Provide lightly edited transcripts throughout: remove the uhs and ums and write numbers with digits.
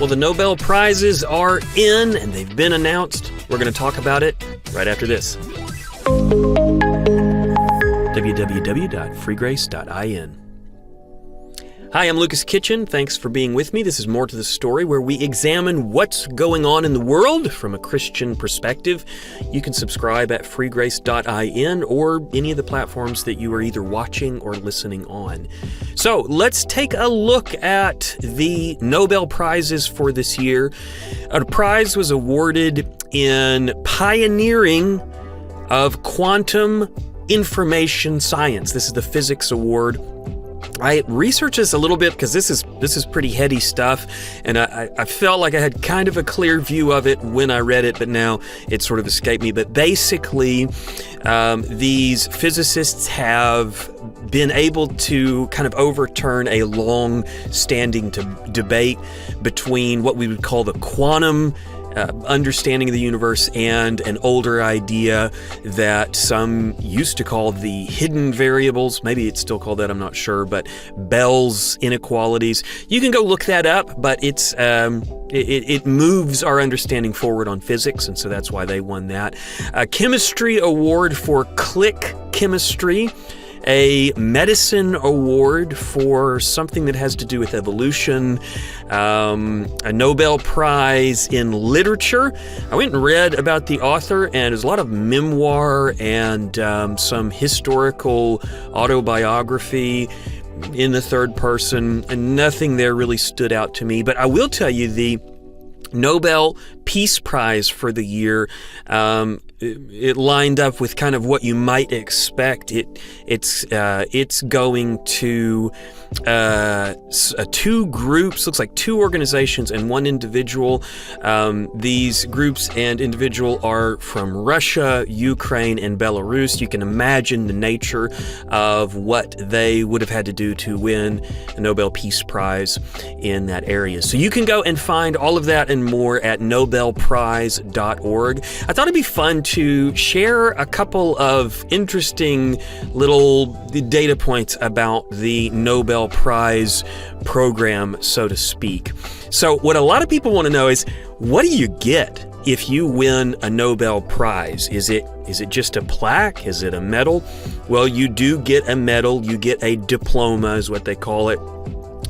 Well, the Nobel Prizes are in, and they've been announced. We're going to talk about it right after this. www.freegrace.in. Hi, I'm Lucas Kitchen. Thanks for being with me. This is More to the Story, where we examine what's going on in the world from a Christian perspective. You can subscribe at freegrace.in or any of the platforms that you are either watching or listening on. So let's take a look at the Nobel Prizes for this year. A prize was awarded in pioneering of quantum information science. This is the physics award. I researched this a little bit because this is pretty heady stuff, and I felt like I had kind of a clear view of it when I read it, but now it sort of escaped me. But basically, these physicists have been able to kind of overturn a long-standing debate between what we would call the quantum understanding of the universe and an older idea that some used to call the hidden variables. Maybe it's still called that, I'm not sure, but Bell's inequalities. You can go look that up, but it moves our understanding forward on physics, and so that's why they won that. A chemistry award for click chemistry. A medicine award for something that has to do with evolution, a Nobel Prize in literature. I went and read about the author, and there's a lot of memoir and some historical autobiography in the third person, and nothing there really stood out to me. But I will tell you, the Nobel Peace Prize for the year, it lined up with kind of what you might expect. It's going to two groups, looks like two organizations and one individual. These groups and individual are from Russia, Ukraine, and Belarus. You can imagine the nature of what they would have had to do to win a Nobel Peace Prize in that area. So you can go and find all of that and more at nobelprize.org. I thought it'd be fun to share a couple of interesting little data points about the Nobel Prize program, so to speak. So what a lot of people want to know is, what do you get if you win a Nobel Prize? Is it just a plaque? Is it a medal? Well, you do get a medal. You get a diploma, is what they call it.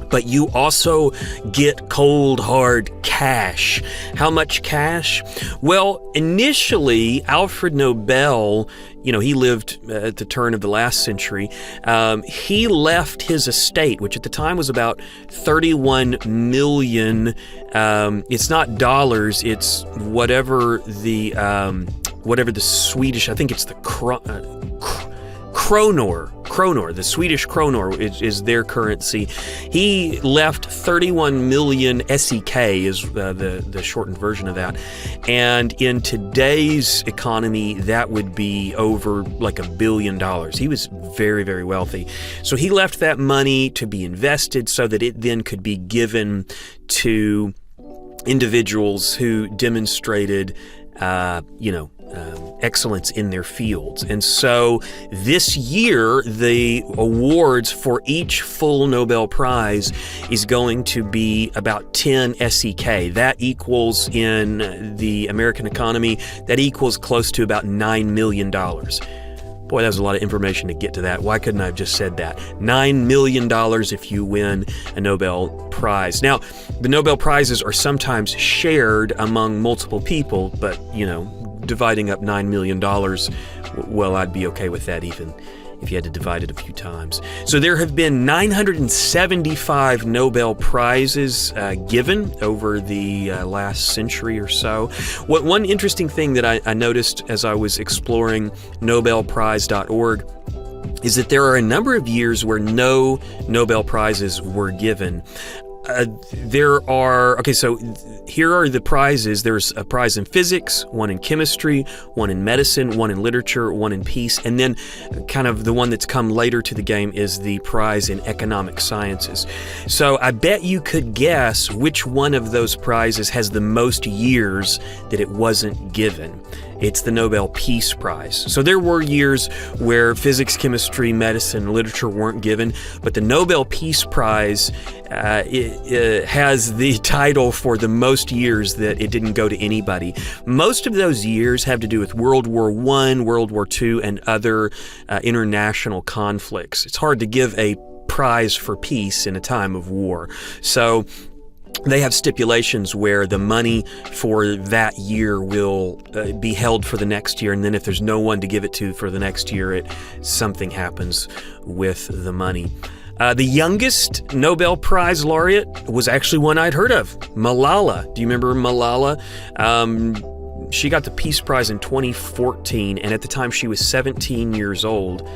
But you also get cold, hard cash. How much cash? Well, initially, Alfred Nobel, he lived at the turn of the last century. He left his estate, which at the time was about 31 million. It's not dollars. It's whatever the Swedish, I think it's the Kronor, the Swedish kronor is their currency. He left 31 million SEK is the shortened version of that. And in today's economy, that would be over like $1 billion. He was very, very wealthy. So he left that money to be invested so that it then could be given to individuals who demonstrated excellence in their fields. And so this year, the awards for each full Nobel Prize is going to be about 10 SEK. That equals, in the American economy, that equals close to about $9 million. Boy, that was a lot of information to get to that. Why couldn't I have just said that? $9 million if you win a Nobel Prize. Now, the Nobel Prizes are sometimes shared among multiple people, but, dividing up $9 million, well, I'd be okay with that even if you had to divide it a few times. So there have been 975 Nobel Prizes given over the last century or so. One interesting thing that I noticed as I was exploring nobelprize.org is that there are a number of years where no Nobel Prizes were given. So here are the prizes. There's a prize in physics, one in chemistry, one in medicine, one in literature, one in peace, and then kind of the one that's come later to the game is the prize in economic sciences. So I bet you could guess which one of those prizes has the most years that it wasn't given. It's the Nobel Peace Prize. So there were years where physics, chemistry, medicine, literature weren't given, but the Nobel Peace Prize it has the title for the most years that it didn't go to anybody. Most of those years have to do with World War I, World War II, and other international conflicts. It's hard to give a prize for peace in a time of war. So they have stipulations where the money for that year will be held for the next year, and then if there's no one to give it to for the next year, something happens with the money. The youngest Nobel Prize laureate was actually one I'd heard of, Malala. Do you remember Malala? She got the Peace Prize in 2014, and at the time she was 17 years old.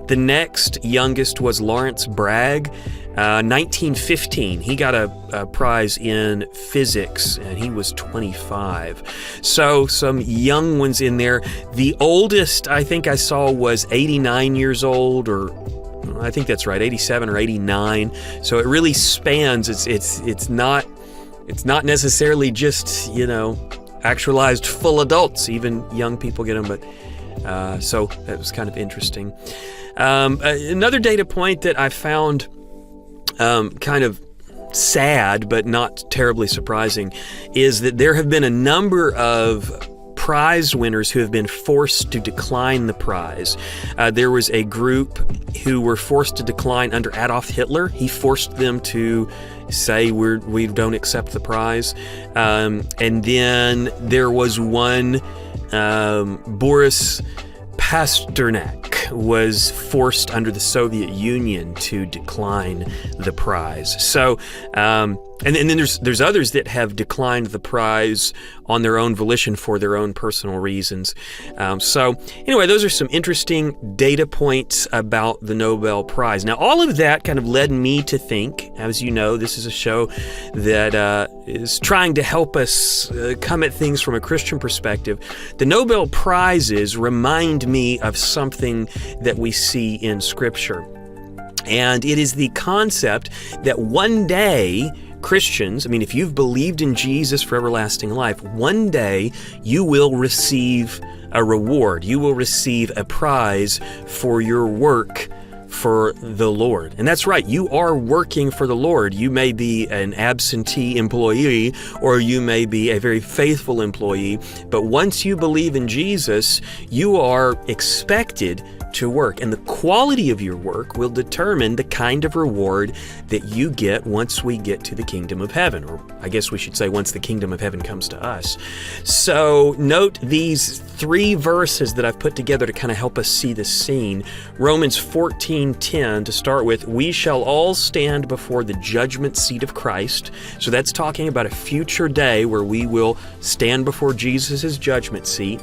The next youngest was Lawrence Bragg, 1915. He got a prize in physics, and he was 25. So some young ones in there. The oldest I think I saw was 89 years old, or I think that's right, 87 or 89. So it really spans. It's not necessarily just, actualized full adults. Even young people get them, but so that was kind of interesting. Another data point that I found kind of sad but not terribly surprising is that there have been a number of prize winners who have been forced to decline the prize. There was a group who were forced to decline under Adolf Hitler. He forced them to say we don't accept the prize. And then there was one, Boris Pasternak was forced under the Soviet Union to decline the prize. So, and then there's others that have declined the prize on their own volition for their own personal reasons. So anyway, those are some interesting data points about the Nobel Prize. Now, all of that kind of led me to think, as you know, this is a show that is trying to help us come at things from a Christian perspective. The Nobel Prizes remind me of something that we see in Scripture. And it is the concept that one day Christians, if you've believed in Jesus for everlasting life, one day you will receive a reward. You will receive a prize for your work for the Lord. And that's right, you are working for the Lord. You may be an absentee employee, or you may be a very faithful employee, but once you believe in Jesus, you are expected to work, and the quality of your work will determine the kind of reward that you get once we get to the kingdom of heaven, or I guess we should say once the kingdom of heaven comes to us. So note these 3 verses that I've put together to kind of help us see the scene. Romans 14:10 to start with, we shall all stand before the judgment seat of Christ. So that's talking about a future day where we will stand before Jesus' judgment seat.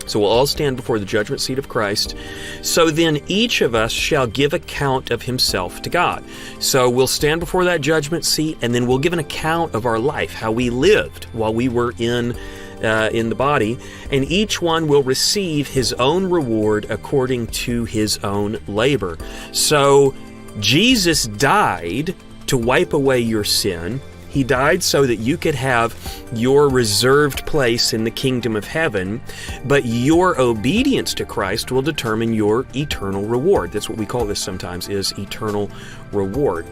So we'll all stand before the judgment seat of Christ. So then each of us shall give account of himself to God. So we'll stand before that judgment seat, and then we'll give an account of our life, how we lived while we were in the body, and each one will receive his own reward according to his own labor. So Jesus died to wipe away your sin. He died so that you could have your reserved place in the kingdom of heaven, but your obedience to Christ will determine your eternal reward. That's what we call this sometimes, is eternal reward.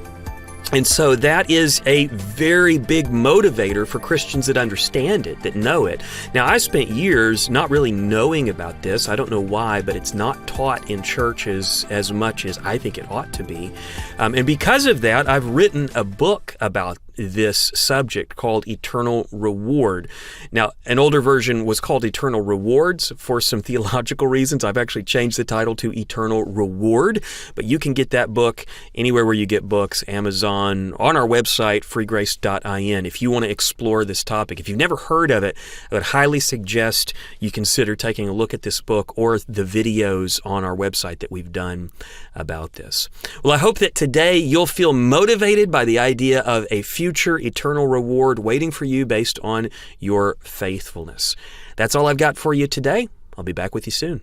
And so that is a very big motivator for Christians that understand it, that know it. Now, I spent years not really knowing about this. I don't know why, but it's not taught in churches as much as I think it ought to be. And because of that, I've written a book about this subject called Eternal Reward. Now, an older version was called Eternal Rewards for some theological reasons. I've actually changed the title to Eternal Reward, but you can get that book anywhere where you get books, Amazon, on our website, freegrace.in, if you want to explore this topic. If you've never heard of it, I would highly suggest you consider taking a look at this book or the videos on our website that we've done about this. Well, I hope that today you'll feel motivated by the idea of a future eternal reward waiting for you based on your faithfulness. That's all I've got for you today. I'll be back with you soon.